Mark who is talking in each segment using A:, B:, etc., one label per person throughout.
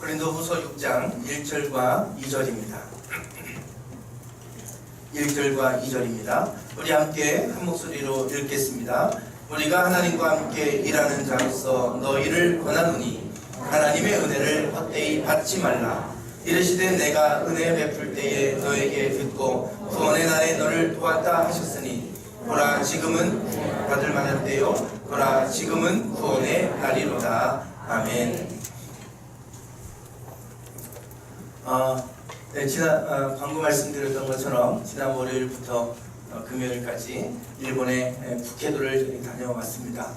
A: 고린도후서 6장 1절과 2절입니다. 1절과 2절입니다. 우리 함께 한 목소리로 읽겠습니다. 우리가 하나님과 함께 일하는 자로서 너희를 권하노니 하나님의 은혜를 헛되이 받지 말라. 이르시되 내가 은혜 베풀 때에 너에게 듣고 구원의 날에 너를 도왔다 하셨으니 보라 지금은 받을 만할 때요 보라 지금은 구원의 날이로다. 아멘. 방금 말씀드렸던 것처럼 지난 월요일부터 금요일까지 일본의 북해도를 저희 다녀왔습니다.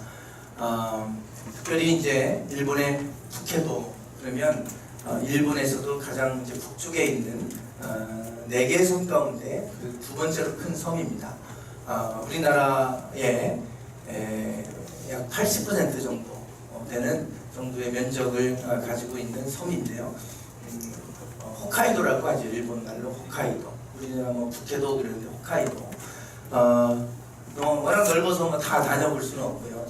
A: 특별히 이제 일본의 북해도 그러면 일본에서도 가장 이제 북쪽에 있는 4개의 섬 가운데 그 두 번째로 큰 섬입니다. 우리나라의 약 80% 정도 되는 정도의 면적을 가지고 있는 섬인데요. 홋카이도라고 하죠. 일본 말로 홋카이도. 우리나라 뭐 북해도 그러는데 홋카이도. 워낙 넓어서 뭐 다 다녀볼 수는 없고요.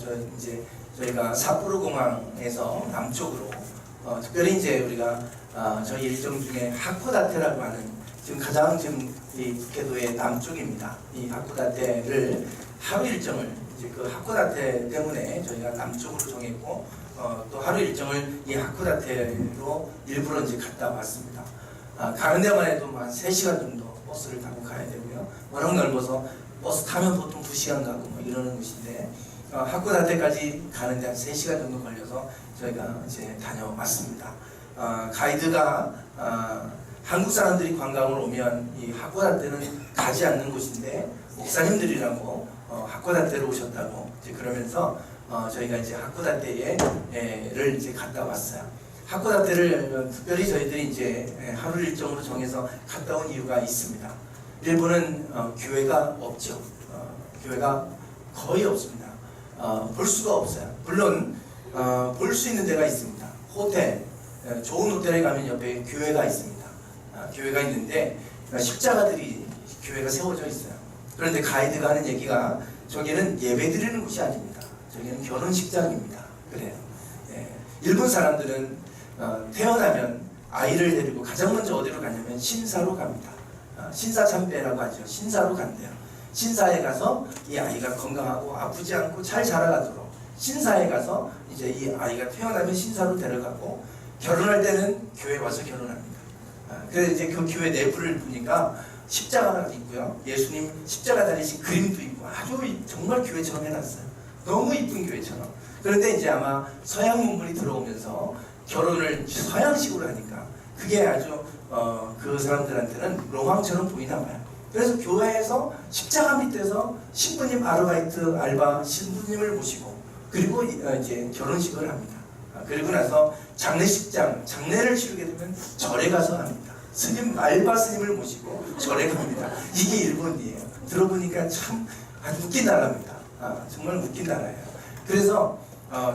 A: 저희가 삿포로 공항에서 남쪽으로 특별히 이제 우리가 저희 일정 중에 하코다테라고 하는 가장 이 북해도의 남쪽입니다. 이 하코다테를 하루 일정을 이제 그 하코다테 때문에 저희가 남쪽으로 정했고 또 하루 일정을 이 하코다테로 일부러 이제 갔다 왔습니다. 가는 데만 해도 한 3시간 정도 버스를 타고 가야 되고요. 워낙 넓어서 버스 타면 보통 2시간 가고 뭐 이러는 곳인데 하코다테까지 가는데 한 3시간 정도 걸려서 저희가 이제 다녀왔습니다. 가이드가 한국 사람들이 관광을 오면 이 하코다테는 가지 않는 곳인데 목사님들이라고 하코다테로 오셨다고 이제 그러면서 저희가 이제 하코다테를 이제 갔다 왔어요. 하코다테를 특별히 저희들이 이제 하루 일정으로 정해서 갔다 온 이유가 있습니다. 일본은 교회가 없죠. 교회가 거의 없습니다. 볼 수가 없어요. 물론 볼 수 있는 데가 있습니다. 호텔, 좋은 호텔에 가면 옆에 교회가 있습니다. 교회가 있는데 십자가들이 교회가 세워져 있어요. 그런데 가이드가 하는 얘기가 저기는 예배드리는 곳이 아닙니다. 저기는 결혼식장입니다. 그래요. 일본 사람들은 태어나면 아이를 데리고 가장 먼저 어디로 가냐면 신사로 갑니다. 신사참배라고 하죠. 신사로 간대요. 신사에 가서 이 아이가 건강하고 아프지 않고 잘 자라가도록 신사에 가서 이제 이 아이가 태어나면 신사로 데려가고 결혼할 때는 교회 와서 결혼합니다. 그래서 이제 그 교회 내부를 보니까 십자가가 있고요. 예수님 십자가 달리신 그림도 있고 아주 정말 교회처럼 해놨어요. 너무 이쁜 교회처럼. 그런데 이제 아마 서양 문물이 들어오면서 결혼을 서양식으로 하니까 그게 아주 그 사람들한테는 로망처럼 보이나 봐요. 그래서 교회에서 십자가 밑에서 신부님 아르바이트 알바 신부님을 모시고 그리고 이제 결혼식을 합니다. 그리고 나서 장례식장 장례를 치르게 되면 절에 가서 합니다. 스님 알바 스님을 모시고 절에 갑니다. 이게 일본이에요. 들어보니까 참 아주 웃긴 나라입니다. 정말 웃긴 나라예요. 그래서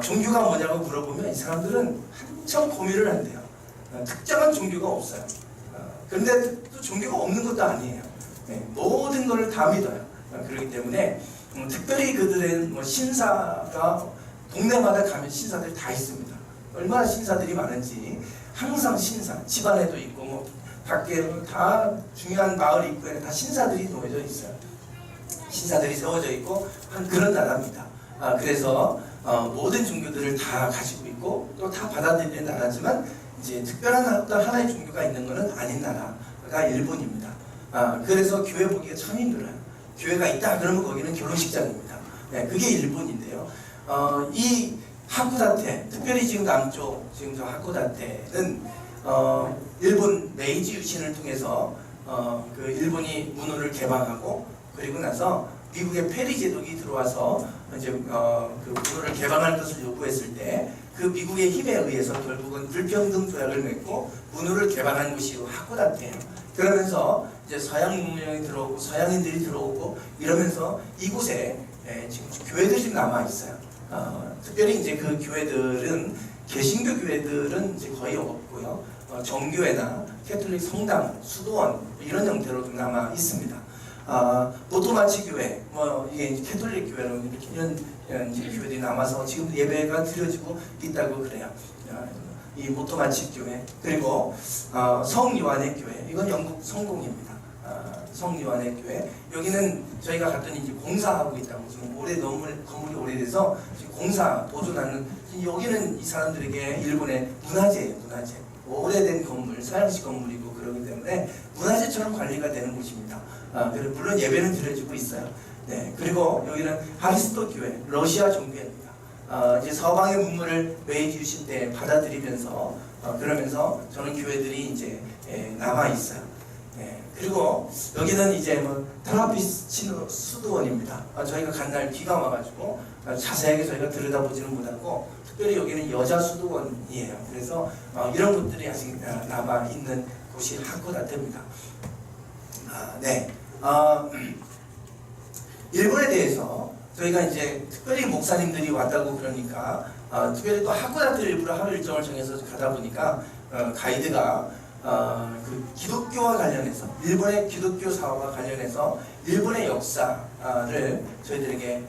A: 종교가 뭐냐고 물어보면 이 사람들은 한참 고민을 한대요. 특정한 종교가 없어요. 그런데 또 종교가 없는 것도 아니에요. 모든 걸 다 믿어요. 그렇기 때문에 특별히 그들의 뭐 신사가 동네마다 가면 신사들이 다 있습니다. 얼마나 신사들이 많은지 항상 신사, 집안에도 있고 뭐 밖에 다 중요한 마을 입구에 다 신사들이 놓여져 있어요. 신사들이 세워져 있고 한 그런 나라입니다. 그래서 모든 종교들을 다 가지고 있고 또 다 받아들이는 나라지만 이제 특별한 어떤 하나의 종교가 있는 것은 아닌 나라가 일본입니다. 그래서 교회 보기가 참 힘들어요. 교회가 있다 그러면 거기는 결혼식장입니다. 그게 일본인데요. 이 하코다테, 특별히 지금 남쪽 지금 저 하코다테는 일본 메이지 유신을 통해서 그 일본이 문호를 개방하고 그리고 나서 미국의 페리 제독이 들어와서 이제 그 문호를 개방할 것을 요구했을 때 그 미국의 힘에 의해서 결국은 불평등 조약을 맺고 문호를 개방한 곳이 하코다테예요. 그러면서 이제 서양 문명이 들어오고 서양인들이 들어오고 이러면서 이곳에 지금 교회들이 지금 남아 있어요. 특별히 이제 그 교회들은 개신교 교회들은 이제 거의 없고요. 정교회나 캐톨릭 성당, 수도원 이런 형태로 좀 남아 있습니다. 보토마치 교회, 뭐 이게 캐톨릭 교회로 이렇게 이런 교회들이 남아서 지금 예배가 드려지고 있다고 그래요. 이 모토마치 교회, 그리고 성요한의 교회, 이건 영국 성공입니다. 성요한의 교회, 여기는 저희가 갔더니 이제 공사하고 있다고, 지금 건물이 오래돼서 지금 공사 도전하는, 여기는 이 사람들에게 일본의 문화재예요. 문화재, 오래된 건물, 서양식 건물이고 그러기 때문에 문화재처럼 관리가 되는 곳입니다. 그리고 물론 예배는 드려지고 있어요. 네, 그리고 여기는 하리스토 교회, 러시아 종교입니다. 이제 서방의 문물을 메이지 유신 때 받아들이면서 그러면서 저는 교회들이 이제 남아 있어요. 그리고 여기는 이제 트라피스치노 수도원입니다. 저희가 간 날 비가 와가지고 자세하게 저희가 들여다보지는 못하고, 특별히 여기는 여자 수도원이에요. 그래서 이런 것들이 아직 남아 있는 곳이 하코다테입니다. 네. 일본에 대해서 저희가 이제 특별히 목사님들이 왔다고 그러니까 특별히 또 하코다테를 일부러 하루 일정을 정해서 가다 보니까 가이드가 그 기독교와 관련해서, 일본의 기독교 사화와 관련해서 일본의 역사를 저희들에게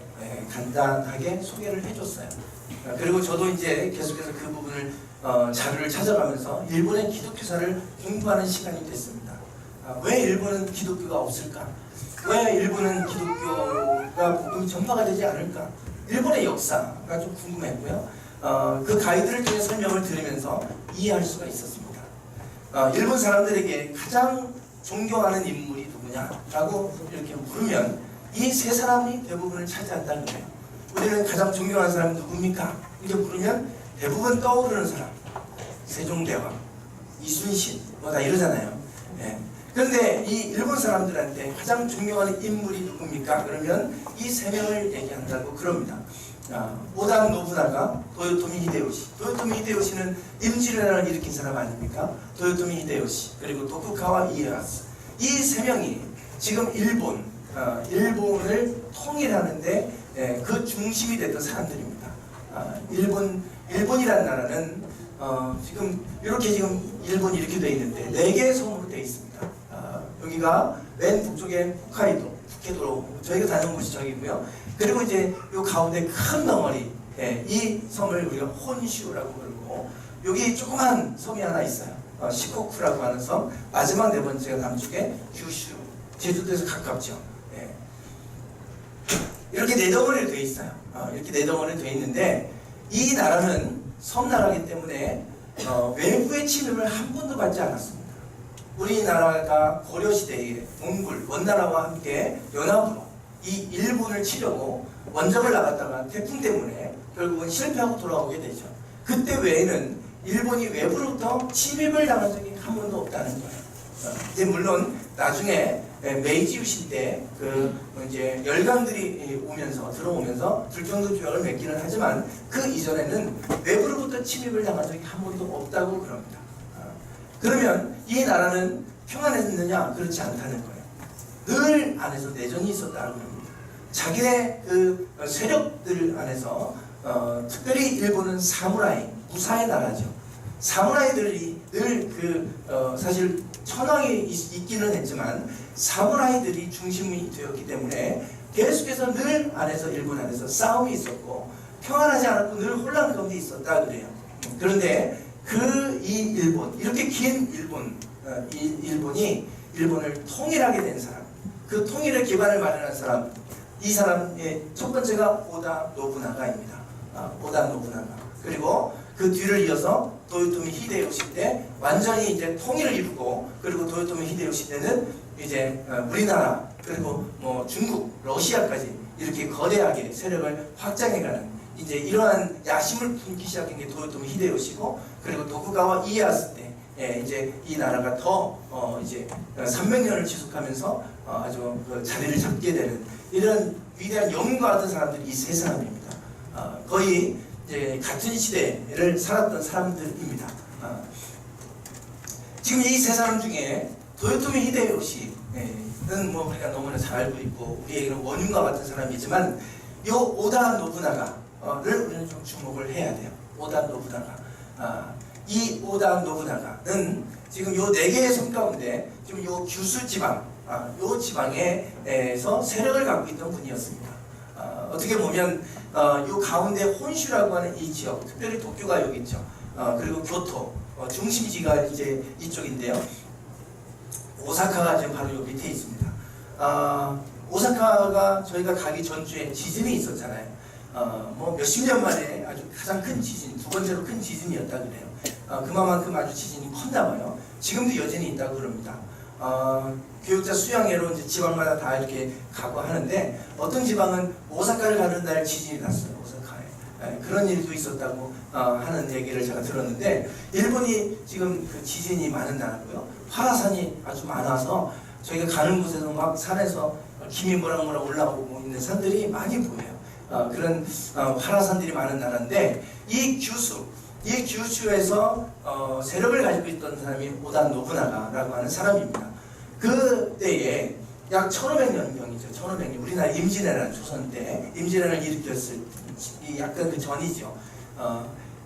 A: 간단하게 소개를 해줬어요. 그리고 저도 이제 계속해서 그 부분을 자료를 찾아가면서 일본의 기독교사를 공부하는 시간이 됐습니다. 왜 일본은 기독교가 없을까? 왜 일본은 기독교가 복음이 전파가 되지 않을까? 일본의 역사가 좀 궁금했고요. 그 가이드를 통해 설명을 들으면서 이해할 수가 있었습니다. 일본 사람들에게 가장 존경하는 인물이 누구냐라고 이렇게 물으면 이 세 사람이 대부분을 차지한다는 거예요. 우리는 가장 존경하는 사람이 누굽니까? 이렇게 물으면 대부분 떠오르는 사람, 세종대왕, 이순신 다 이러잖아요. 그런데 이 일본 사람들한테 가장 존경하는 인물이 누굽니까? 그러면 이 세 명을 얘기한다고 그럽니다. 오다 노부나가, 도요토미 히데요시. 도요토미 히데요시는 임진왜란을 일으킨 사람 아닙니까? 도요토미 히데요시, 그리고 도쿠가와 이에야스. 이 세 명이 지금 일본을 통일하는데 그 중심이 됐던 사람들입니다. 일본이라는 나라는 지금 이렇게 일본이 이렇게 되어 있는데 4개의 섬으로 되어 있습니다. 여기가 맨 북쪽에 홋카이도, 북해도로, 저희가 다녀온 곳이 저기고요. 그리고 이제 요 가운데 큰 덩어리, 이 섬을 우리가 혼슈라고 부르고, 여기 조그만 섬이 하나 있어요. 시코쿠라고 하는 섬, 마지막 4번째가 남쪽에 규슈, 제주도에서 가깝죠. 이렇게 4덩어리로 되어 있어요. 이렇게 4덩어리로 되어 있는데, 이 나라는 섬나라이기 때문에 외부의 침입을 한 번도 받지 않았습니다. 우리나라가 고려시대에 몽골, 원나라와 함께 연합으로 이 일본을 치려고 원정을 나갔다가 태풍 때문에 결국은 실패하고 돌아오게 되죠. 그때 외에는 일본이 외부로부터 침입을 당한 적이 한 번도 없다는 거예요. 이제 물론 나중에 메이지 유신 때 이제 열강들이 들어오면서 불경도 조약을 맺기는 하지만 그 이전에는 외부로부터 침입을 당한 적이 한 번도 없다고 그럽니다. 그러면 이 나라는 평안했느냐? 그렇지 않다는 거예요. 늘 안에서 내전이 있었다고 합니다. 자기네 그 세력들 안에서 특별히 일본은 사무라이, 무사의 나라죠. 사무라이들이 늘 사실 천황이 있기는 했지만 사무라이들이 중심이 되었기 때문에 계속해서 늘 안에서, 일본 안에서 싸움이 있었고 평안하지 않았고 늘 혼란 가운데 있었다 그래요. 그런데 이 일본, 이렇게 긴 일본이 일본을 통일하게 된 사람, 그 통일의 기반을 마련한 사람, 이 사람의 첫 번째가 오다 노부나가입니다. 오다 노부나가. 그리고 그 뒤를 이어서 도요토미 히데요시 때 완전히 이제 통일을 이루고, 그리고 도요토미 히데요시 때는 이제 우리나라, 그리고 중국, 러시아까지 이렇게 거대하게 세력을 확장해가는 이제 이러한 야심을 품기 시작한 게 도요토미 히데요시고, 그리고 도쿠가와 이에야스 때 이제 이 나라가 더 이제 300년을 지속하면서 아주 자리를 잡게 되는 이런 위대한 영웅과 같은 사람들이 이 세 사람입니다. 거의 이제 같은 시대를 살았던 사람들입니다. 지금 이 세 사람 중에 도요토미 히데요시는 우리가 너무나 잘 알고 있고 우리에게는 원흉과 같은 사람이지만, 이 오다 노부나가를 우리는 좀 주목을 해야 돼요. 오다 노부나가. 이 오다 노부나가는 지금 요 4개의 섬 가운데 지금 요 규슈 지방, 요 지방에서 세력을 갖고 있던 분이었습니다. 어떻게 보면 요 가운데 혼슈라고 하는 이 지역, 특별히 도쿄가 여기 있죠. 그리고 교토 중심지가 이제 이쪽인데요. 오사카가 지금 바로 요 밑에 있습니다. 오사카가 저희가 가기 전주에 지진이 있었잖아요. 뭐 몇십 년 만에 아주 가장 큰 지진, 두 번째로 큰 지진이었다 그래요. 그만큼 아주 지진이 컸나 봐요. 지금도 여전히 있다고 그럽니다. 교육자 수양회로 이제 지방마다 다 이렇게 가고 하는데 어떤 지방은 오사카를 가는 날 지진이 났어요. 오사카에. 그런 일도 있었다고 하는 얘기를 제가 들었는데 일본이 지금 그 지진이 많은 나라고요. 활화산이 아주 많아서 저희가 가는 곳에서 막 산에서 김이 모락모락 올라오고 있는 산들이 많이 보여요. 그런 활화산들이 많은 나라인데 이 규슈에서 세력을 가지고 있던 사람이 오다 노부나가라고 하는 사람입니다. 그때에 약 1500년경이죠. 1500년 우리나라 임진왜란 조선 때 임진왜란을 일으켰을 약간 그 전이죠.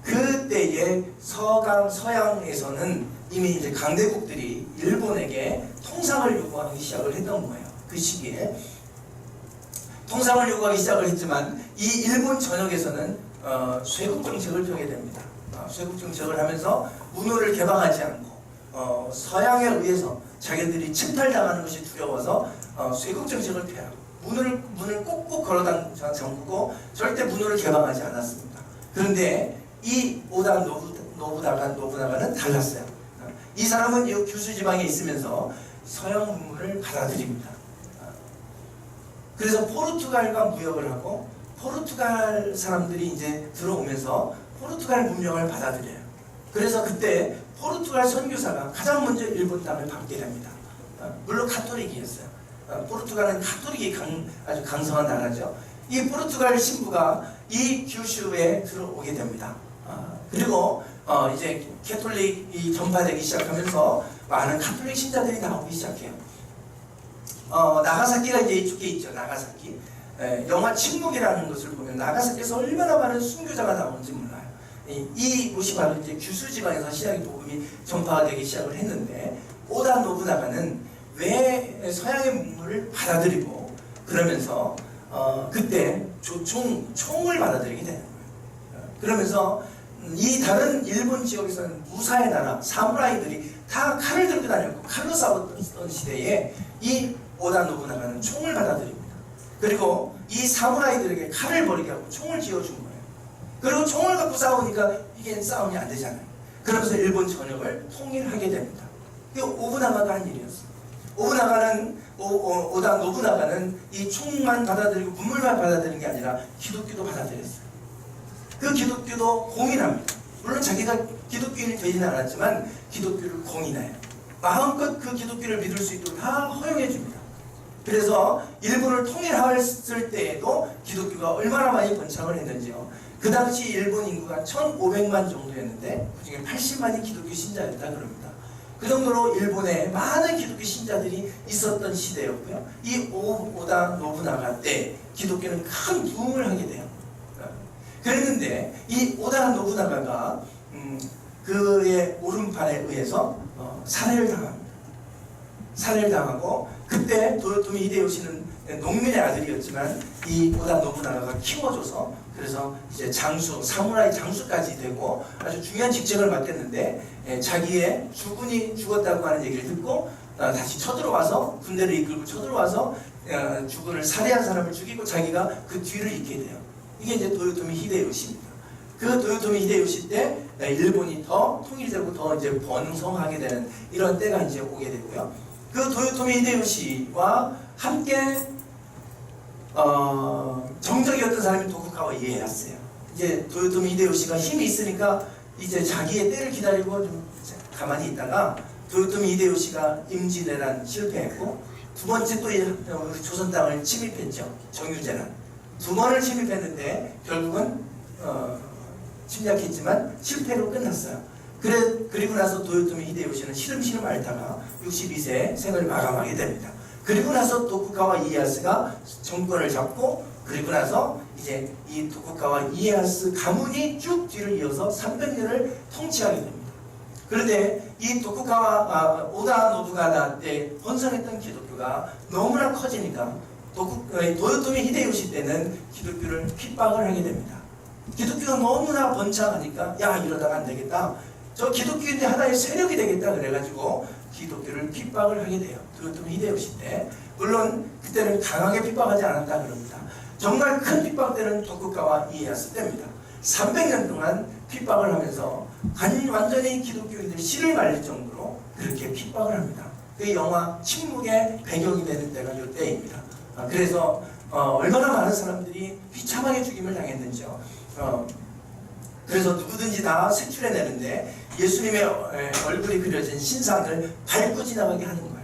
A: 그때에 서양에서는 이미 이제 강대국들이 일본에게 통상을 요구하기 시작을 했던 거예요. 그 시기에 통상을 요구하기 시작을 했지만 이 일본 전역에서는 쇄국 정책을 펴게 됩니다. 쇄국 정책을 하면서 문호를 개방하지 않고 서양에 의해서 자기들이 침탈당하는 것이 두려워서 쇄국 정책을 펴요. 문을 꼭꼭 걸어 잠그고 절대 문호를 개방하지 않았습니다. 그런데 이 오다 노부나가는 달랐어요. 이 사람은 이 규슈 지방에 있으면서 서양 문물을 받아들입니다. 그래서 포르투갈과 무역을 하고 포르투갈 사람들이 이제 들어오면서 포르투갈 문명을 받아들여요. 그래서 그때 포르투갈 선교사가 가장 먼저 일본 땅을 밟게 됩니다. 물론 카톨릭이었어요. 포르투갈은 카톨릭이 아주 강성한 나라죠. 이 포르투갈 신부가 이 규슈에 들어오게 됩니다. 그리고 이제 캐톨릭이 전파되기 시작하면서 많은 카톨릭 신자들이 나오기 시작해요. 나가사키가 이제 이쪽에 있죠. 나가사키. 영화 침묵이라는 것을 보면 나가사키에서 얼마나 많은 순교자가 나오는지 몰라요. 이곳이 바로 이제 규슈 지방에서 신약의 복음이 전파가 되기 시작을 했는데 오다 노부나가는 왜 서양의 문물을 받아들이고 그러면서 그때 총을 받아들이게 되는 거예요. 그러면서 이 다른 일본 지역에서는 무사의 나라 사무라이들이 다 칼을 들고 다녔고 칼로 싸웠던 시대에 이 오다 노부나가는 총을 받아들입니다. 그리고 이 사무라이들에게 칼을 버리게 하고 총을 쥐어준 거예요. 그리고 총을 갖고 싸우니까 이게 싸움이 안 되잖아요. 그러면서 일본 전역을 통일하게 됩니다. 이게 오부나가가 한 일이었어요. 오다 노부나가는 이 총만 받아들이고 문물만 받아들이는 게 아니라 기독교도 받아들였어요. 그 기독교도 공인합니다. 물론 자기가 기독교인이 되지는 않았지만 기독교를 공인해요. 마음껏 그 기독교를 믿을 수 있도록 다 허용해 줍니다. 그래서 일본을 통일했을 때에도 기독교가 얼마나 많이 번창을 했는지요. 그 당시 일본 인구가 1500만 정도였는데 그중에 80만이 기독교 신자였다 그럽니다. 그 정도로 일본에 많은 기독교 신자들이 있었던 시대였고요. 이 오다 노부나가 때 기독교는 큰 부흥을 하게 돼요. 그랬는데 이 오다 노부나가가 그의 오른팔에 의해서 살해를 당합니다. 살해를 당하고 그때 도요토미 히데요시는 농민의 아들이었지만 이 오다 노부나가가 키워줘서 그래서 이제 장수, 사무라이 장수까지 되고 아주 중요한 직책을 맡겼는데 자기의 주군이 죽었다고 하는 얘기를 듣고 다시 쳐들어와서 군대를 이끌고 쳐들어와서 주군을 살해한 사람을 죽이고 자기가 그 뒤를 잇게 돼요. 이게 이제 도요토미 히데요시입니다. 그 도요토미 히데요시 때 일본이 더 통일되고 더 이제 번성하게 되는 이런 때가 이제 오게 되고요. 그 도요토미 히데요시와 함께 정적이었던 사람이 도쿠가와 이에야스예요. 이제 도요토미 히데요시가 힘이 있으니까 이제 자기의 때를 기다리고 좀 가만히 있다가 도요토미 히데요시가 임진왜란 실패했고 두 번째 또 우리 조선 땅을 침입했죠. 정유재란 두 번을 침입했는데 결국은 침략했지만 실패로 끝났어요. 그리고 나서 도요토미 히데요시는 시름시름 앓다가 62세 생을 마감하게 됩니다. 그리고 나서 도쿠가와 이에야스가 정권을 잡고 그리고 나서 이제 이 도쿠가와 이에야스 가문이 쭉 뒤를 이어서 300년을 통치하게 됩니다. 그런데 이 도쿠가와 오다 노부나가 때 번성했던 기독교가 너무나 커지니까 도요토미 히데요시 때는 기독교를 핍박을 하게 됩니다. 기독교가 너무나 번창하니까 야 이러다가 안 되겠다. 저 기독교인데 하나의 세력이 되겠다 그래가지고 기독교를 핍박을 하게 돼요. 그것도 히데요시 때. 물론 그때는 강하게 핍박하지 않았다 그럽니다. 정말 큰 핍박 때는 도쿠가와 이에야스 때입니다. 300년 동안 핍박을 하면서 완전히 기독교인들이 씨를 말릴 정도로 그렇게 핍박을 합니다. 그 영화 침묵의 배경이 되는 때가 이 때입니다. 그래서 얼마나 많은 사람들이 비참하게 죽임을 당했는지요. 그래서 누구든지 다 색출해내는데 예수님의 얼굴이 그려진 신상을 밟고 지나가게 하는 거예요.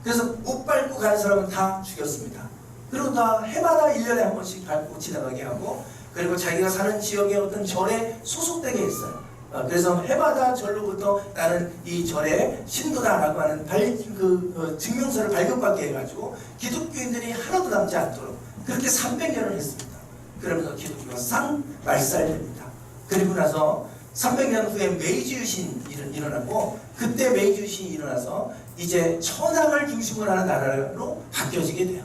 A: 그래서 못 밟고 가는 사람은 다 죽였습니다. 그리고 다 해마다 1년에 한 번씩 밟고 지나가게 하고, 그리고 자기가 사는 지역의 어떤 절에 소속되게 했어요. 그래서 해마다 절로부터 나는 이 절의 신도다라고 하는 증명서를 발급받게 해가지고 기독교인들이 하나도 남지 않도록 그렇게 300년을 했습니다. 그러면서 기독교가 싹 말살됩니다. 그리고 나서 300년 후에 메이지 유신이 일어나고, 그때 메이지 유신이 일어나서 이제 천황을 중심으로 하는 나라로 바뀌어지게 돼요.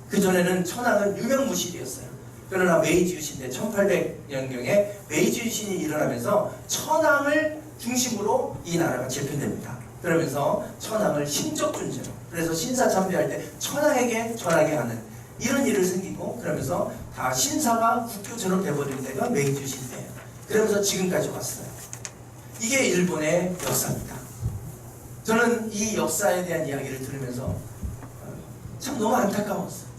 A: 그전에는 천황은 유명무실이었어요. 그러나 메이지 유신 때 1800년경에 메이지 유신이 일어나면서 천황을 중심으로 이 나라가 재편됩니다. 그러면서 천황을 신적 존재로, 그래서 신사참배할 때 천황에게 전하게 하는 이런 일을 생기고, 그러면서 다 신사가 국교처럼 돼버리는 데가 메이지 유신 때예요. 그러면서 지금까지 왔어요. 이게 일본의 역사입니다. 저는 이 역사에 대한 이야기를 들으면서 참 너무 안타까웠어요.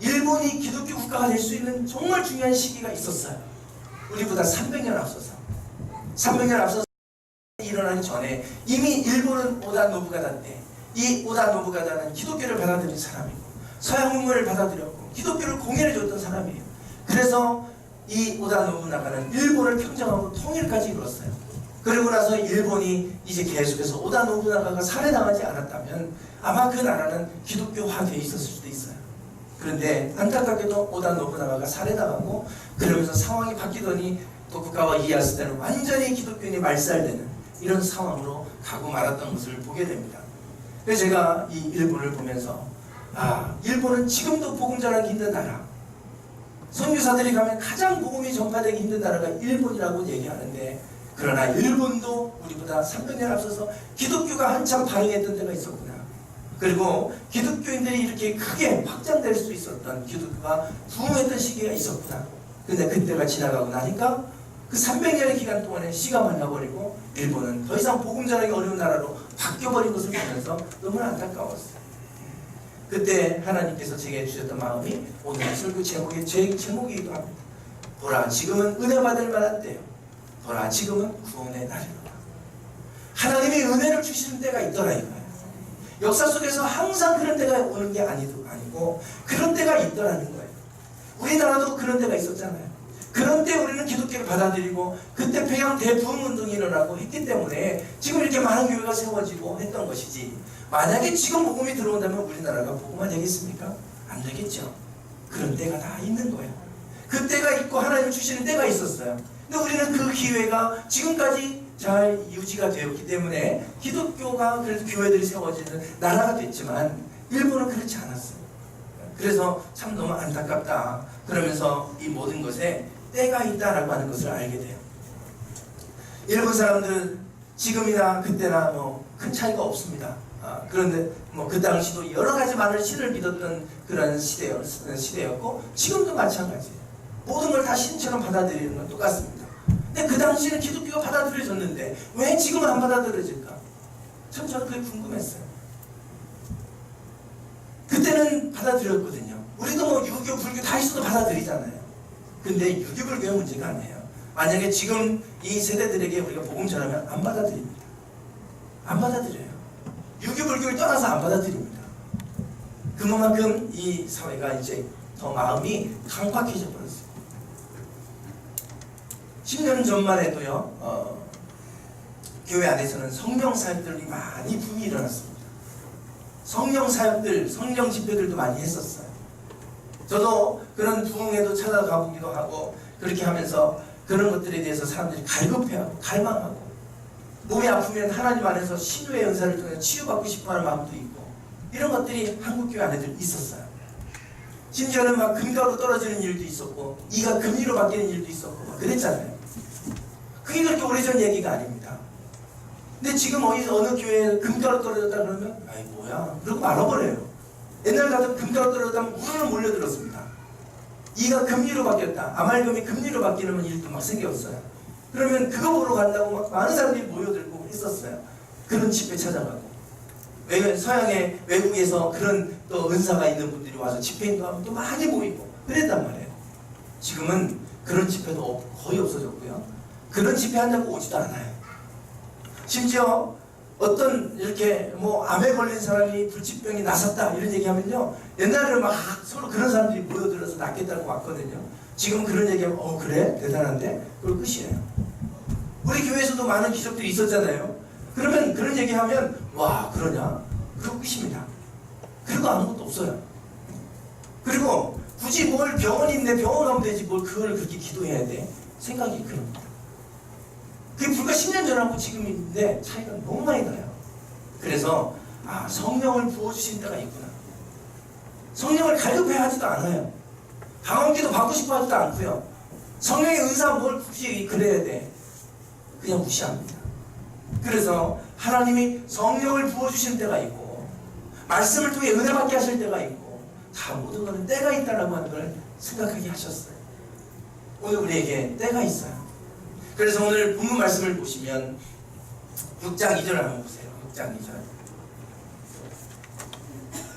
A: 일본이 기독교 국가가 될 수 있는 정말 중요한 시기가 있었어요. 우리보다 300년 앞서서. 300년 앞서서 일어나기 전에 이미 일본은 오다 노부가다 때, 이 오다 노부가다는 기독교를 받아들인 사람이고 서양 문물을 받아들였고 기독교를 공연해줬던 사람이에요. 그래서 이 오다 노부나가는 일본을 평정하고 통일까지 이뤘어요. 그리고 나서 일본이 이제 계속해서 오다 노부나가가 살해당하지 않았다면 아마 그 나라는 기독교화되어 있었을 수도 있어요. 그런데 안타깝게도 오다 노부나가가 살해당하고, 그러면서 상황이 바뀌더니 도쿠가와 이에야스 때는 완전히 기독교인이 말살되는 이런 상황으로 가고 말았던 것을 보게 됩니다. 그래서 제가 이 일본을 보면서 일본은 지금도 복음 전하기 힘든 나라, 선교사들이 가면 가장 복음이 전파되기 힘든 나라가 일본이라고 얘기하는데, 그러나 일본도 우리보다 300년 앞서서 기독교가 한참 발흥했던 때가 있었구나. 그리고 기독교인들이 이렇게 크게 확장될 수 있었던, 기독교가 부흥했던 시기가 있었구나. 근데 그때가 지나가고 나니까 그 300년의 기간 동안에 시가 말라버리고 일본은 더 이상 복음 전하기 어려운 나라로 바뀌어버린 것을 보면서 너무나 안타까웠어요. 그때 하나님께서 제게 주셨던 마음이 오늘 설교 제목이기도 합니다. 보라, 지금은 은혜 받을 만한 때요. 보라, 지금은 구원의 날이로다. 하나님이 은혜를 주시는 때가 있더라 이거예요. 역사 속에서 항상 그런 때가 오는 게 아니고 그런 때가 있더라는 거예요. 우리나라도 그런 때가 있었잖아요. 그런 때 우리는 기독교를 받아들이고 그때 평양 대부흥운동이 일어나고 했기 때문에 지금 이렇게 많은 교회가 세워지고 했던 것이지, 만약에 지금 복음이 들어온다면 우리나라가 복음화 되겠습니까? 안 되겠죠. 그런 때가 다 있는 거예요. 그 때가 있고 하나님 주시는 때가 있었어요. 근데 우리는 그 기회가 지금까지 잘 유지가 되었기 때문에 기독교가 그래서 교회들이 세워지는 나라가 됐지만 일본은 그렇지 않았어요. 그래서 참 너무 안타깝다. 그러면서 이 모든 것에 때가 있다라고 하는 것을 알게 돼요. 일본 사람들은 지금이나 그때나 큰 차이가 없습니다. 그런데 그 당시도 여러 가지 많은 신을 믿었던 그런 시대였고 지금도 마찬가지예요. 모든 걸 다 신처럼 받아들이는 건 똑같습니다. 근데 그 당시에는 기독교가 받아들여졌는데 왜 지금은 안 받아들여질까? 참 저는 그게 궁금했어요. 그때는 받아들였거든요. 우리도 유교, 불교 다 있어도 받아들이잖아요. 근데 유교, 불교의 문제가 아니에요. 만약에 지금 이 세대들에게 우리가 복음 전하면 안 받아들입니다. 안 받아들여요. 유교, 불교를 떠나서 안 받아들입니다. 그만큼 이 사회가 이제 더 마음이 강팍해져 버렸어요. 10년 전만 해도요, 교회 안에서는 성령 사역들이 많이 붐이 일어났습니다. 성령 사역들, 성령 집회들도 많이 했었어요. 저도 그런 부흥에도 찾아가 보기도 하고 그렇게 하면서 그런 것들에 대해서 사람들이 갈급해하고 갈망하고 몸이 아프면 하나님 안에서 신유의 은사를 통해 치유받고 싶어하는 마음도 있고 이런 것들이 한국교회 안에도 있었어요. 심지어는 막 금가로 떨어지는 일도 있었고 이가 금리로 바뀌는 일도 있었고 막 그랬잖아요. 그게 그렇게 오래전 얘기가 아닙니다. 근데 지금 어느 교회에 금가로 떨어졌다 그러면 아이 뭐야 그러고 말아버려요. 옛날 같은 금가로 떨어졌다면 우르르 몰려들었습니다. 이가 금리로 바뀌었다. 아말금이 금리로 바뀌는 일도 막 생겼어요. 그러면 그거 보러 간다고 막 많은 사람들이 모여들고 했었어요. 그런 집회 찾아가고 서양의 외국에서 그런 또 은사가 있는 분들이 와서 집회인가 하면 또 많이 모이고 그랬단 말이에요. 지금은 그런 집회도 거의 없어졌고요. 그런 집회 한다고 오지도 않아요. 심지어 어떤 이렇게 뭐 암에 걸린 사람이 불치병이 나섰다 이런 얘기하면요, 옛날에는 막 서로 그런 사람들이 모여들어서 낫겠다고 왔거든요. 지금 그런 얘기하면 그래? 대단한데? 그걸 끝이에요. 우리 교회에서도 많은 기적들이 있었잖아요. 그러면 그런 얘기하면 와 그러냐? 그거 끝입니다. 그리고 아무것도 없어요. 그리고 굳이 뭘 병원이 있는데 병원 가면 되지 뭘 그걸 그렇게 기도해야 돼? 생각이 그럽니다. 그게 불과 10년 전하고 지금인데 차이가 너무 많이 나요. 그래서 성령을 부어주신 때가 있구나. 성령을 갈급해 하지도 않아요. 방언기도 받고 싶어 하지도 않고요. 성령의 은사 뭘 굳이 그래야 돼. 그냥 무시합니다. 그래서 하나님이 성령을 부어주신 때가 있고 말씀을 통해 은혜 받게 하실 때가 있고 다 모든 것은 때가 있다라고 하는 걸 생각하게 하셨어요. 오늘 우리에게 때가 있어요. 그래서 오늘 본문 말씀을 보시면 6장 2절 한번 보세요. 6장 2절.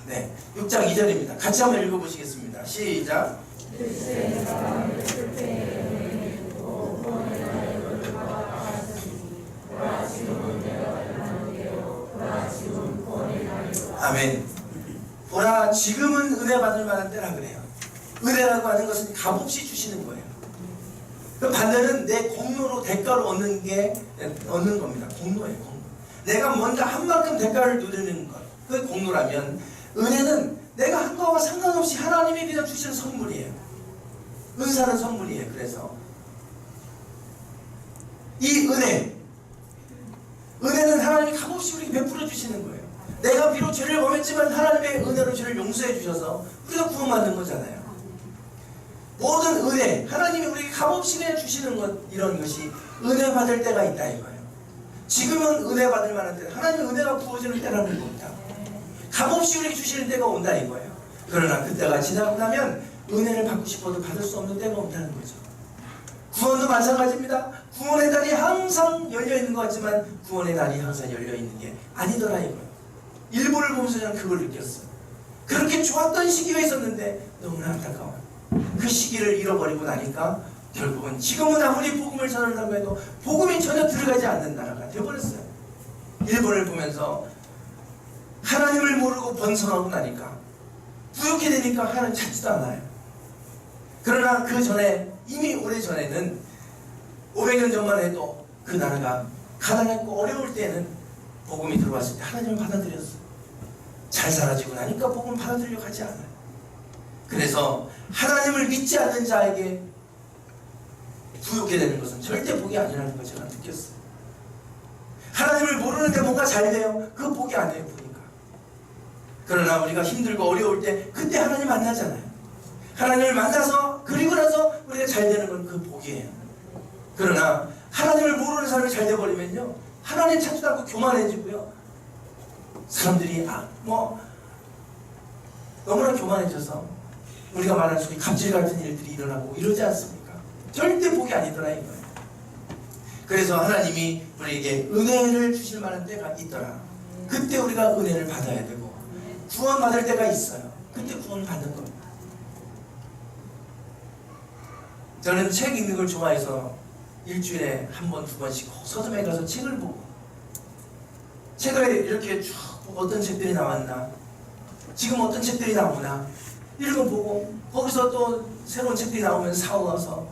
A: 네, 6장 2절입니다. 같이 한번 읽어보시겠습니다. 시작. 아멘. 보라 지금은 은혜 받을 만한 때라 그래요. 은혜라고 하는 것은 값없이 주시는 거예요. 그 반대는 내 공로로 대가로 얻는 겁니다. 공로예요. 공로. 내가 먼저 한 만큼 대가를 누리는 것. 그게 공로라면 은혜는 내가 한 거와 상관없이 하나님이 그냥 주시는 선물이에요. 은사는 선물이에요. 그래서 이 은혜는 하나님이 값없이 우리에게 베풀어 주시는 거예요. 내가 비록 죄를 범했지만 하나님의 은혜로 죄를 용서해 주셔서 우리가 구원받는 거잖아요. 모든 은혜, 하나님이 우리에게 값없이 주시는 것, 이런 것이 은혜 받을 때가 있다 이거예요. 지금은 은혜 받을 만한 때, 하나님의 은혜가 부어지는 때라는 겁니다. 값없이 우리에게 주시는 때가 온다 이거예요. 그러나 그때가 지나고 나면 은혜를 받고 싶어도 받을 수 없는 때가 온다는 거죠. 구원도 마찬가지입니다. 구원의 달이 항상 열려있는 것 같지만 구원의 달이 항상 열려있는 게 아니더라 이거예요. 일본을 보면서 저는 그걸 느꼈어요. 그렇게 좋았던 시기가 있었는데 너무나 안타까워요. 그 시기를 잃어버리고 나니까 결국은 지금은 아무리 복음을 전한다고 해도 복음이 전혀 들어가지 않는 나라가 되어버렸어요. 일본을 보면서 하나님을 모르고 번성하고 나니까 부욕해 되니까 하나님 찾지도 않아요. 그러나 그 전에 이미 오래전에는 500년 전만 해도 그 나라가 가난했고 어려울 때는 복음이 들어왔을 때 하나님을 받아들였어요. 잘 살아지고 나니까 복음을 받아들이려고 하지 않아요. 그래서 하나님을 믿지 않는 자에게 부욕해 되는 것은 절대 복이 아니라는 걸 제가 느꼈어요. 하나님을 모르는데 뭔가 잘 돼요. 그거 복이 아니에요. 보니까. 그러나 우리가 힘들고 어려울 때 그때 하나님 만나잖아요. 하나님을 만나서 그리고 나서 우리가 잘 되는 건 그 복이에요. 그러나 하나님을 모르는 사람이 잘 돼버리면요, 하나님 찾지도 않고 교만해지고요, 사람들이 너무나 교만해져서 우리가 말하는 소리 갑질 같은 일들이 일어나고 이러지 않습니까? 절대 복이 아니더라 이거예요. 그래서 하나님이 우리에게 은혜를 주실 만한 때가 있더라. 그때 우리가 은혜를 받아야 되고 구원 받을 때가 있어요. 그때 구원을 받는 겁니다. 저는 책 읽는 걸 좋아해서 일주일에 한 번, 두 번씩 서점에 가서 책을 보고, 책을 이렇게 쭉 어떤 책들이 나왔나, 지금 어떤 책들이 나오나 읽어보고, 거기서 또 새로운 책들이 나오면 사와서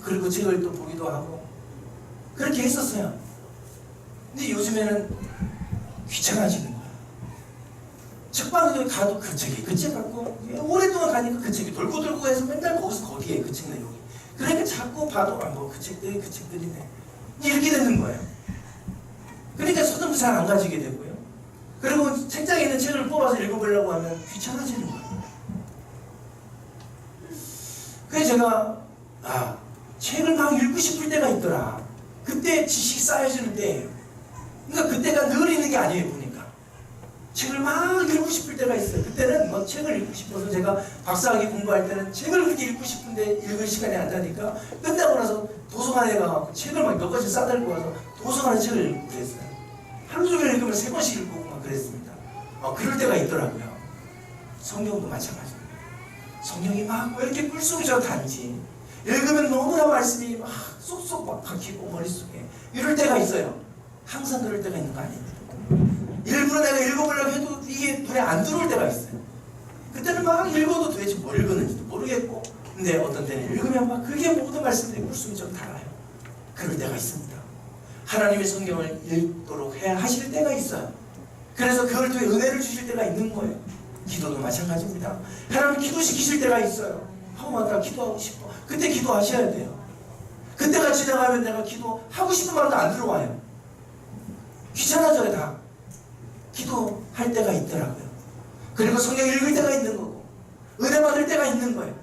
A: 그리고 책을 또 보기도 하고 그렇게 했었어요. 근데 요즘에는 귀찮아지는 거예요. 책방에 가도 그 책이 그 책 갖고 오랫동안 가니까 그 책이 돌고 해서 맨날 거기서 거기에 그 책 내용이, 그러니까 자꾸 봐도 그 책들이네 이렇게 되는 거예요. 그러니까 서점도 잘 안 가지게 되고요. 그리고 책장에 있는 책을 뽑아서 읽어보려고 하면 귀찮아지는 거예요. 그래서 제가 책을 막 읽고 싶을 때가 있더라. 그때 지식이 쌓여지는 때예요. 그러니까 그때가 늘 있는 게 아니에요. 보니까 책을 막 읽고 싶을 때가 있어요. 그때는 뭐 책을 읽고 싶어서 제가 박사학위 공부할 때는 책을 그렇게 읽고 싶은데 읽을 시간이 안 나니까 끝나고 나서 도서관에 가서 책을 막 몇 권씩 싸들고 와서 도서관에 책을 읽고 그랬어요. 하루 종일 읽으면 3권씩 읽고 막 그랬습니다. 그럴 때가 있더라고요. 성경도 마찬가지입니다. 성경이 막 왜 이렇게 꿀속이죠 단지 읽으면 너무나 말씀이 막 쏙쏙 막 박히고 머릿속에 이럴 때가 있어요. 항상 그럴 때가 있는 거 아닙니다. 일부러 내가 읽어보려고 해도 이게 눈에 안 들어올 때가 있어요. 그때는 막 읽어도 도대체 뭘 읽었는지도 모르겠고, 근데 어떤 때는 읽으면 막 그게 모든 말씀들이 꿀속에 좀 달아요. 그럴 때가 있습니다. 하나님의 성경을 읽도록 해야 하실 때가 있어요. 그래서 그걸 통해 은혜를 주실 때가 있는 거예요. 기도도 마찬가지입니다. 하나님 기도시키실 때가 있어요. 나 기도하고 싶어. 그때 기도하셔야 돼요. 그때가 지나가면 내가 기도하고 싶은 말도 안 들어와요. 귀찮아져요. 다 기도할 때가 있더라고요. 그리고 성경 읽을 때가 있는 거고 은혜 받을 때가 있는 거예요.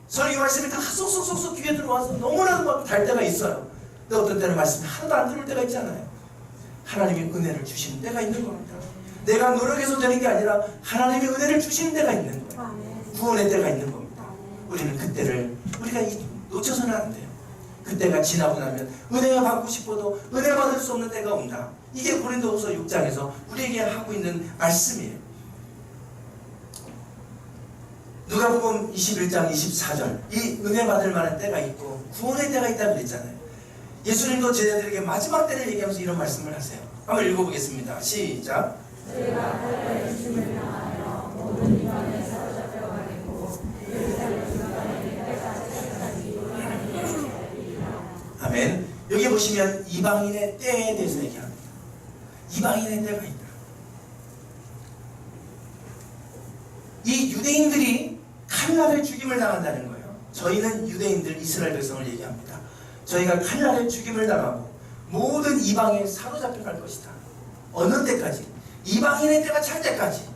A: 설교 말씀이 다 쏙쏙쏙쏙 귀에 들어와서 너무나도 막 달 때가 있어요. 근데 어떤 때는 말씀이 하나도 안 들어올 때가 있잖아요. 하나님이 은혜를 주시는 때가 있는 겁니다. 내가 노력해서 되는 게 아니라 하나님이 은혜를 주시는 때가 있는 거예요. 구원의 때가 있는 겁니다. 우리는 그때를 우리가 놓쳐서는 안 돼요. 그때가 지나고 나면 은혜가 받고 싶어도 은혜 받을 수 없는 때가 온다. 이게 고린도후서 6장에서 우리에게 하고 있는 말씀이에요. 누가복음 21장 24절 이 은혜 받을 만한 때가 있고 구원의 때가 있다고 그랬잖아요. 예수님도 제자들에게 마지막 때를 얘기하면서 이런 말씀을 하세요. 한번 읽어보겠습니다. 시작.
B: 저희가 하나님의 주님을 향하여 모든 이방에 사로잡혀가겠고
A: 아멘. 여기 보시면 이방인의 때에 대해서 얘기합니다. 이방인의 때가 있다. 이 유대인들이 칼날에 죽임을 당한다는 거예요. 저희는 유대인들 이스라엘 백성을 얘기합니다. 저희가 칼날에 죽임을 당하고 모든 이방에 사로잡혀 갈 것이다. 어느 때까지? 이방인의 때가 찰 때까지.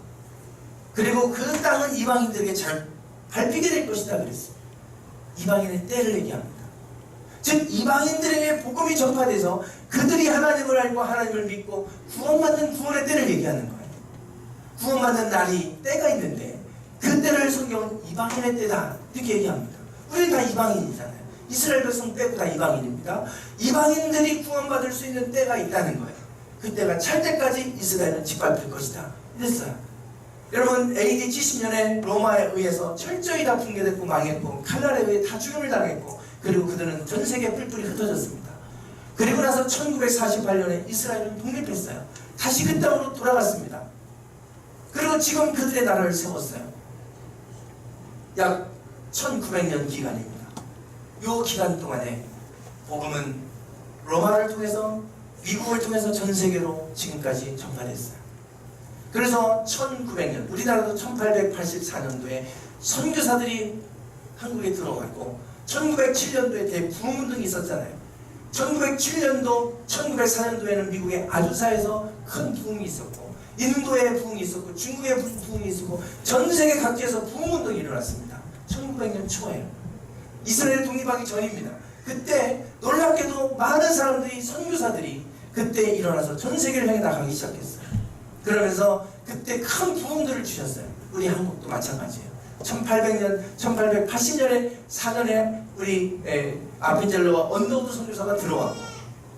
A: 그리고 그 땅은 이방인들에게 잘 밟히게 될 것이다 그랬어요. 이방인의 때를 얘기합니다. 즉 이방인들에게 복음이 전파돼서 그들이 하나님을 알고 하나님을 믿고 구원받는 구원의 때를 얘기하는 거예요. 구원받는 날이 때가 있는데 그 때를 성경은 이방인의 때다 이렇게 얘기합니다. 우리는 다 이방인이잖아요. 이스라엘 백성 빼고 다 이방인입니다. 이방인들이 구원받을 수 있는 때가 있다는 거예요. 그 때가 찰 때까지 이스라엘은 짓밟힐 것이다 이랬어요. 여러분 AD 70년에 로마에 의해서 철저히 다 붕괴됐고 망했고 칼날에 의해 다 죽임을 당했고 그리고 그들은 전 세계에 뿔뿔이 흩어졌습니다. 그리고 나서 1948년에 이스라엘은 독립했어요. 다시 그 땅으로 돌아갔습니다. 그리고 지금 그들의 나라를 세웠어요. 약 1900년 기간입니다. 이 기간 동안에 복음은 로마를 통해서 미국을 통해서 전 세계로 지금까지 전파됐어요. 그래서 1900년 우리나라도 1884년도에 선교사들이 한국에 들어갔고 1907년도에 대부흥운동이 있었잖아요. 1907년도, 1904년도에는 미국의 아주사에서 큰 부흥이 있었고 인도에 부흥이 있었고 중국에 부흥이 있었고 전 세계 각지에서 부흥운동이 일어났습니다. 1900년 초에 이스라엘 독립하기 전입니다. 그때 놀랍게도 많은 사람들이 선교사들이 그때 일어나서 전 세계를 향해 나가기 시작했어요. 그러면서 그때 큰 부흥들을 주셨어요. 우리 한국도 마찬가지예요. 1800년, 1880년에 4년에 우리 아펜젤러와 언더우드 선교사가 들어왔고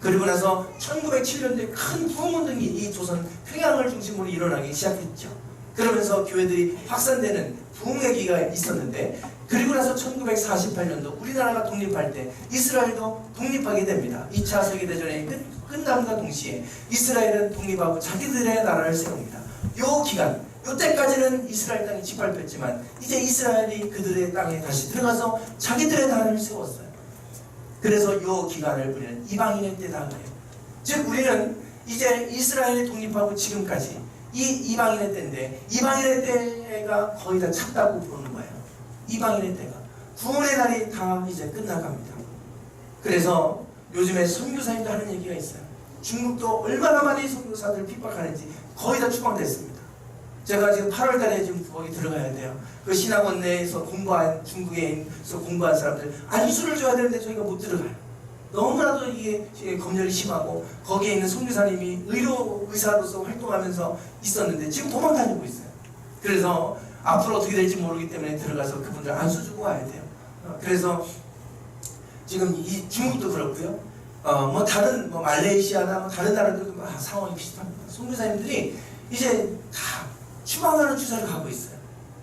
A: 그리고 나서 1907년도에 큰 부흥운동이 이 조선 평양을 중심으로 일어나기 시작했죠. 그러면서 교회들이 확산되는 부흥의 기가 있었는데 그리고 나서 1948년도 우리나라가 독립할 때 이스라엘도 독립하게 됩니다. 2차 세계대전이 끝남과 동시에 이스라엘은 독립하고 자기들의 나라를 세웁니다. 요 기간 요때까지는 이스라엘 땅이 짓밟혔지만 이제 이스라엘이 그들의 땅에 다시 들어가서 자기들의 나라를 세웠어요. 그래서 요 기간을 우리는 이방인의 때다 그래요. 즉 우리는 이제 이스라엘이 독립하고 지금까지 이 이방인의 때인데 이방인의 때가 거의 다 찼다고 보는 거예요. 이방인의 때가 구원의 날이 다 이제 끝나갑니다. 그래서 요즘에 선교사님도 하는 얘기가 있어요. 중국도 얼마나 많이 선교사들 핍박하는지 거의 다 추방됐습니다. 제가 지금 8월 달에 지금 거기 들어가야 돼요. 그 신학원 내에서 공부한, 중국에서 공부한 사람들 안수를 줘야 되는데 저희가 못 들어가요. 너무나도 이게 검열이 심하고 거기에 있는 선교사님이 의사로서 활동하면서 있었는데 지금 도망 다니고 있어요. 그래서 앞으로 어떻게 될지 모르기 때문에 들어가서 그분들 안수 주고 와야 돼요. 그래서 지금 이 중국도 그렇고요. 뭐 다른 뭐 말레이시아나 뭐 다른 나라들도 상황이 비슷합니다. 선교사님들이 이제 다 추방하는 추세를 가고 있어요.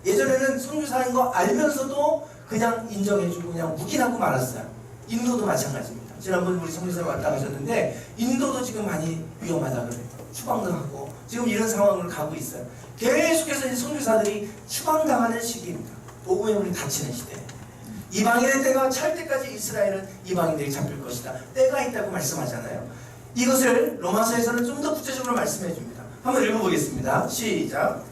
A: 예전에는 선교사인 거 알면서도 그냥 인정해주고 그냥 묵인하고 말았어요. 인도도 마찬가지입니다. 지난번 우리 선교사님 왔다 가셨는데 인도도 지금 많이 위험하다 그래요. 추방도 하고 지금 이런 상황을 가고 있어요. 계속해서 이제 선교사들이 추방당하는 시기입니다. 복음의 문이 닫히는 시대. 이방인의 때가 찰 때까지 이스라엘은 이방인들이 잡힐 것이다. 때가 있다고 말씀하잖아요. 이것을 로마서에서는 좀 더 구체적으로 말씀해 줍니다. 한번 읽어보겠습니다. 시작.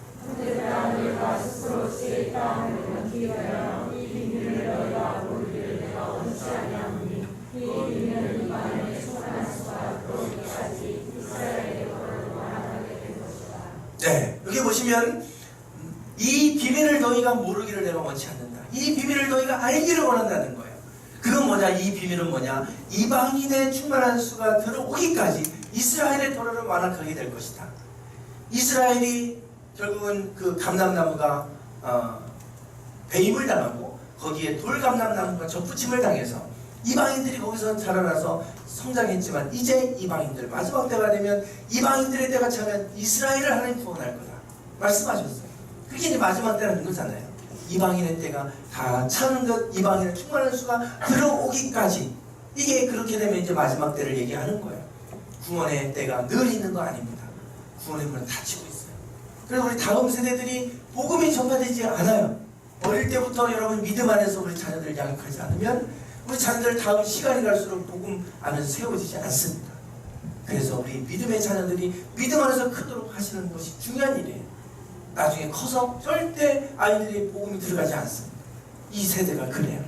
A: 네, 여기 보시면 이 비밀을 너희가 모르기를 내가 원치 않는다. 이 비밀을 너희가 알기를 원한다는 거예요. 그건 뭐냐? 이 비밀은 뭐냐? 이방인의 충만한 수가 들어오기까지 이스라엘의 도로를 완악하게 될 것이다. 이스라엘이 결국은 그 감람나무가 배임을 당하고 거기에 돌감람나무가 접붙임을 당해서 이방인들이 거기서 자라나서 성장했지만 이제 이방인들 마지막 때가 되면 이방인들의 때가 차면 이스라엘을 하나님 구원할 거다 말씀하셨어요. 그게 이제 마지막 때라는 거잖아요. 이방인의 때가 다 차는 것, 이방인의 충만한 수가 들어오기까지 이게 그렇게 되면 이제 마지막 때를 얘기하는 거예요. 구원의 때가 늘 있는 거 아닙니다. 구원의 문은 닫히고 있어요. 그래서 우리 다음 세대들이 복음이 전파되지 않아요. 어릴 때부터 여러분 믿음 안에서 우리 자녀들을 양육하지 않으면 우리 자녀들 다음 시간이 갈수록 복음 안에서 세워지지 않습니다. 그래서 우리 믿음의 자녀들이 믿음 안에서 크도록 하시는 것이 중요한 일이에요. 나중에 커서 절대 아이들이 복음이 들어가지 않습니다. 이 세대가 그래요.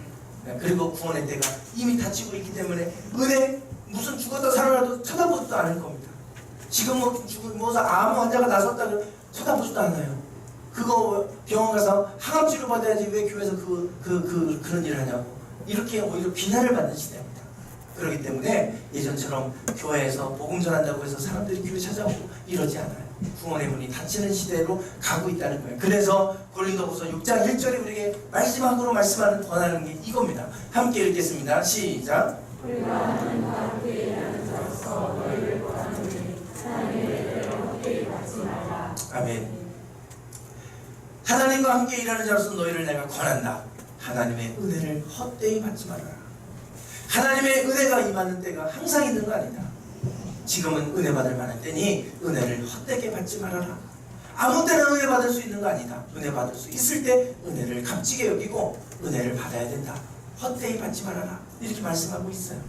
A: 그리고 구원의 때가 이미 닫히고 있기 때문에 은혜 무슨 죽었다 살아나도 쳐다보지도 않을 겁니다. 지금 뭐 암 환자가 나섰다고 쳐다보지도 않아요. 그거 병원 가서 항암 치료 받아야지 왜 교회에서 그런 일을 하냐고 이렇게 오히려 비난을 받는 시대입니다. 그렇기 때문에 예전처럼 교회에서 복음 전한다고 해서 사람들이 교회 찾아오고 이러지 않아요. 구원의 문이 닫히는 시대로 가고 있다는 거예요. 그래서 고린도후서 6장 1절에 우리에게 마지막으로 말씀하는 권하는 게 이겁니다. 함께 읽겠습니다. 시작. 아멘. 하나님과 함께 일하는 자로서 너희를 내가 권한다. 하나님의 은혜를 헛되이 받지 말아라. 하나님의 은혜가 임하는 때가 항상 있는 거 아니다. 지금은 은혜 받을 만한 때니 은혜를 헛되게 받지 말아라. 아무 때나 은혜 받을 수 있는 거 아니다. 은혜 받을 수 있을 때 은혜를 값지게 여기고 은혜를 받아야 된다. 헛되이 받지 말아라. 이렇게 말씀하고 있어요.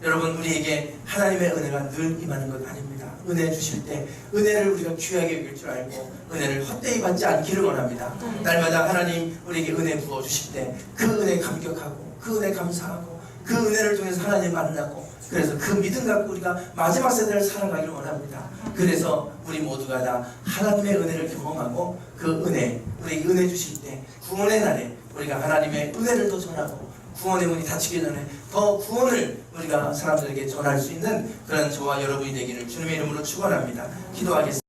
A: 여러분 우리에게 하나님의 은혜가 늘 임하는 것 아닙니다. 은혜 주실 때 은혜를 우리가 귀하게 여길 줄 알고 은혜를 헛되이 받지 않기를 원합니다. 날마다 하나님 우리에게 은혜 부어주실 때 그 은혜 감격하고 그 은혜 감사하고 그 은혜를 통해서 하나님 만나고 그래서 그 믿음 갖고 우리가 마지막 세대를 살아가기를 원합니다. 그래서 우리 모두가 다 하나님의 은혜를 경험하고 그 은혜 우리에게 은혜 주실 때 구원의 날에 우리가 하나님의 은혜를 더 전하고 구원의 문이 닫히기 전에 더 구원을 우리가 사람들에게 전할 수 있는 그런 저와 여러분이 되기를 주님의 이름으로 축원합니다. 기도하겠습니다.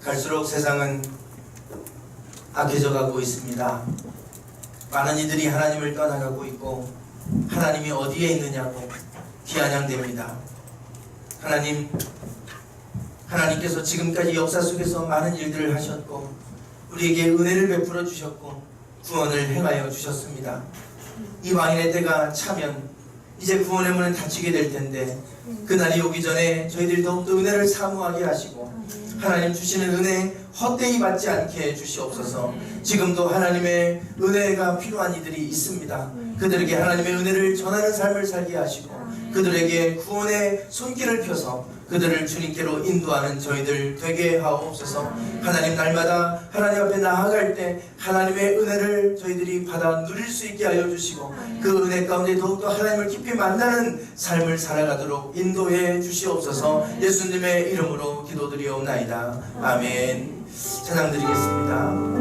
A: 갈수록 세상은 악해져 가고 있습니다. 많은 이들이 하나님을 떠나가고 있고 하나님이 어디에 있느냐고 비아냥됩니다. 하나님께서 지금까지 역사 속에서 많은 일들을 하셨고 우리에게 은혜를 베풀어 주셨고 구원을 행하여 주셨습니다. 이 왕인의 때가 차면 이제 구원의 문은 닫히게 될 텐데 그날이 오기 전에 저희들이 더욱더 은혜를 사모하게 하시고 하나님 주시는 은혜 헛되이 받지 않게 해주시옵소서. 지금도 하나님의 은혜가 필요한 이들이 있습니다. 그들에게 하나님의 은혜를 전하는 삶을 살게 하시고 그들에게 구원의 손길을 펴서 그들을 주님께로 인도하는 저희들 되게 하옵소서. 하나님, 날마다 하나님 앞에 나아갈 때 하나님의 은혜를 저희들이 받아 누릴 수 있게 하여 주시고 그 은혜 가운데 더욱더 하나님을 깊이 만나는 삶을 살아가도록 인도해 주시옵소서. 예수님의 이름으로 기도드리옵나이다. 아멘. 찬양 드리겠습니다.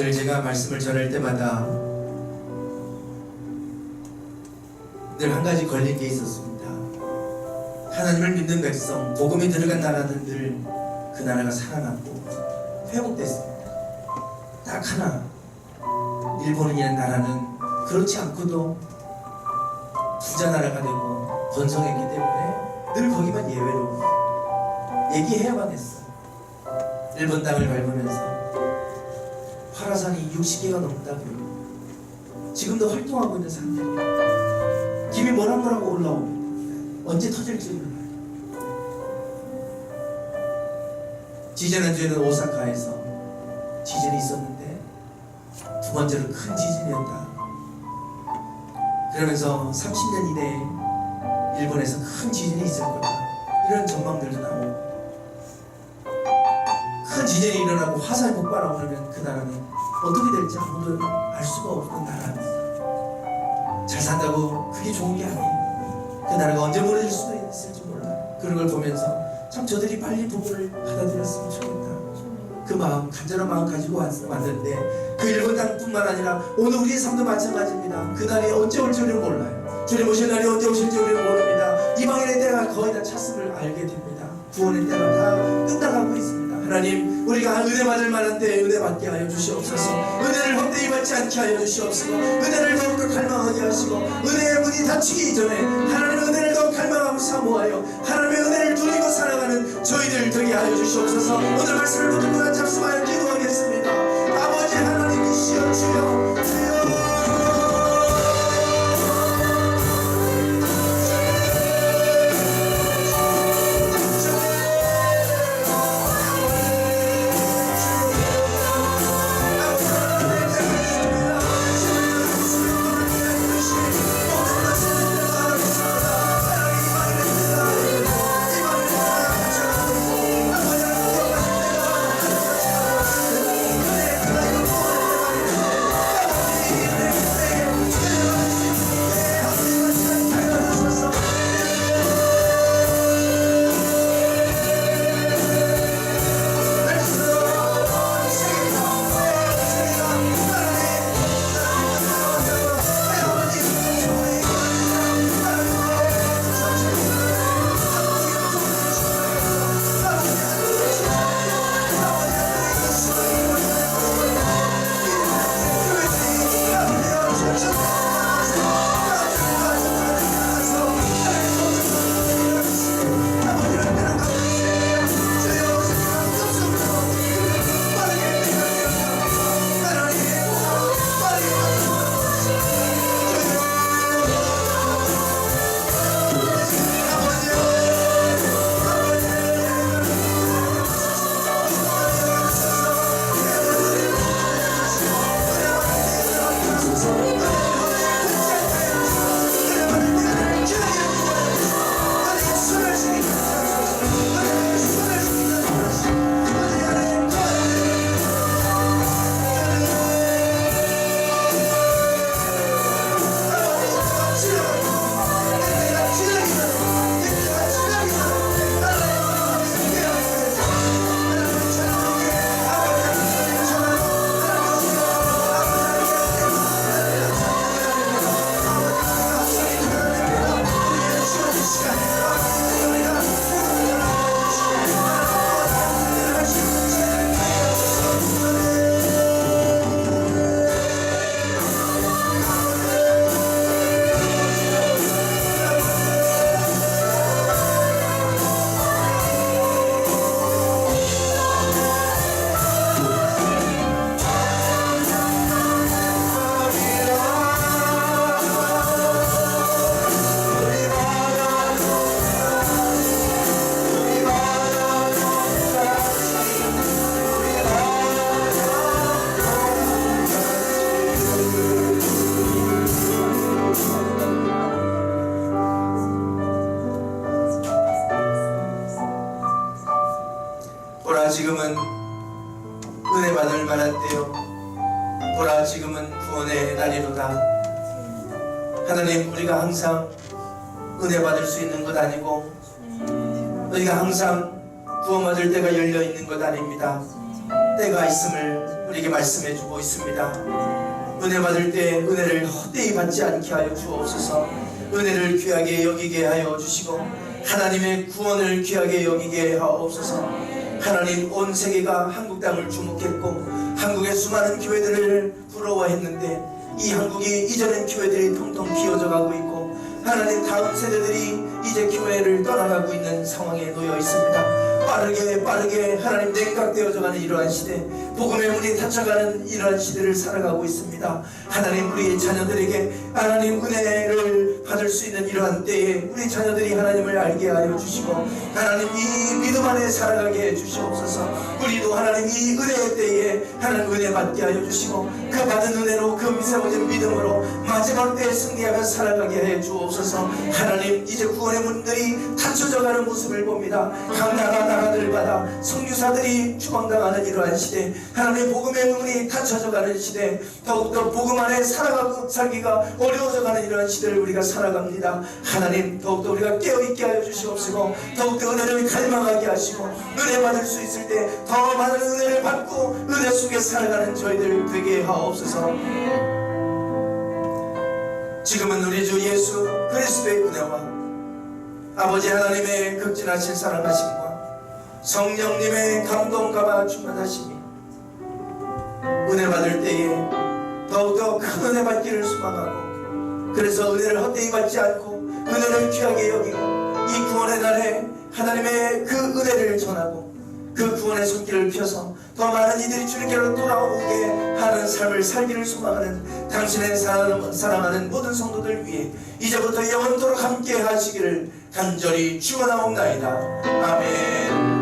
A: 늘 제가 말씀을 전할 때마다 늘 한 가지 걸린 게 있었습니다. 하나님을 믿는 백성, 복음이 들어간 나라는 늘 그 나라가 살아났고 회복됐습니다. 딱 하나, 일본이라는 나라는 그렇지 않고도 부자 나라가 되고 번성했기 때문에 늘 거기만 예외로 얘기해야만 했어. 일본 땅을 밟으면서 화라산이 60개가 넘는다고요. 지금도 활동하고 있는 사람들이 김이 모락모락 올라오고 언제 터질지 몰라요. 지지난주에는 오사카에서 지진이 있었는데 두 번째로 큰 지진이었다. 그러면서 30년 이내에 일본에서 큰 지진이 있을 거다, 이런 전망들도 나오고, 큰 지진이 일어나고 화산이 폭발하고 그러면 그 나라는 어떻게 될지 아무도 알 수가 없는 나라입니다. 잘 산다고 그게 좋은 게 아니에요. 그 나라가 언제 무너질 수도 있을지 몰라요. 그런 걸 보면서 참 저들이 빨리 복음을 받아들였으면 좋겠다, 그 마음, 간절한 마음 가지고 왔는데, 그 일본 땅뿐만 아니라 오늘 우리의 삶도 마찬가지입니다. 그 날이 언제 올지 우리는 몰라요. 주님 오실 날이 언제 오실지 우리는 모릅니다. 이방인의 때가 거의 다 찼음을 알게 됩니다. 구원의 때가 다 끝나가고 있습니다. 하나님, 우리가 은혜 받을 만한 때에 은혜 받게 하여 주시옵소서. 은혜를 헛되이 받지 않게 하여 주시옵소서. 은혜를 더욱더 갈망하게 하시고, 은혜의 문이 닫히기 전에 하나님의 은혜를 더욱 갈망하고 사모하여 하나님의 은혜를 누리고 살아가는 저희들 되게 하여 주시옵소서. 오늘 말씀을 붙들고 난 잡수하여 기도하겠습니다. 아버지 하나님이시여, 주여, 주여. 지금은 은혜 받을 만한 때요, 보라 지금은 구원의 날이로다. 하나님, 우리가 항상 은혜 받을 수 있는 것 아니고 우리가 항상 구원받을 때가 열려 있는 것 아닙니다. 때가 있음을 우리에게 말씀해 주고 있습니다. 은혜 받을 때 은혜를 헛되이 받지 않게 하여 주옵소서. 은혜를 귀하게 여기게 하여 주시고 하나님의 구원을 귀하게 여기게 하옵소서. 하나님, 온 세계가 한국 땅을 주목했고 한국의 수많은 교회들을 부러워했는데 이 한국이 이전엔 교회들이 통통 비어져 가고 있고 하나님, 다음 세대들이 이제 교회를 떠나가고 있는 상황에 놓여 있습니다. 빠르게 하나님 냉각되어져 가는 이러한 시대, 복음의 문이 닫혀가는 이러한 시대를 살아가고 있습니다. 하나님, 우리 자녀들에게 하나님 은혜를 받을 수 있는 이러한 때에 우리 자녀들이 하나님을 알게 하여 주시고 하나님, 이 믿음 안에 살아가게 해 주시옵소서. 우리도 하나님 이 은혜의 때에 하나님 은혜 받게 하여 주시고 그 받은 은혜로 그 미세워진 믿음으로 마지막 때에 승리하며 살아가게 해 주옵소서. 하나님, 이제 구원의 문들이 닫혀져 가는 모습을 봅니다. 각 나라들마다 선교사들이 추방당하는 이러한 시대, 하나님 복음의 문이 닫혀져 가는 시대, 더욱더 복음 안에 살기가 어려워져 가는 이러한 시대를 우리가 살아갑니다. 하나님, 더욱더 우리가 깨어있게 하여 주시옵시고 더욱더 은혜를 갈망하게 하시고 은혜 받을 수 있을 때 더 많은 은혜를 받고 은혜 속에 살아가는 저희들 되게 하옵소서. 지금은 우리 주 예수 그리스도의 은혜와 아버지 하나님의 극진하신 사랑하심과 성령님의 감동감화 충만하심이 은혜 받을 때에 더욱더 큰 은혜 받기를 소망하고, 그래서 은혜를 헛되이 받지 않고 은혜를 귀하게 여기고 이 구원의 날에 하나님의 그 은혜를 전하고 그 구원의 손길을 펴서 더 많은 이들이 주님께로 돌아오게 하는 삶을 살기를 소망하는 당신의 사랑하는 모든 성도들 위해 이제부터 영원토록 함께 하시기를 간절히 축원하옵나이다. 아멘.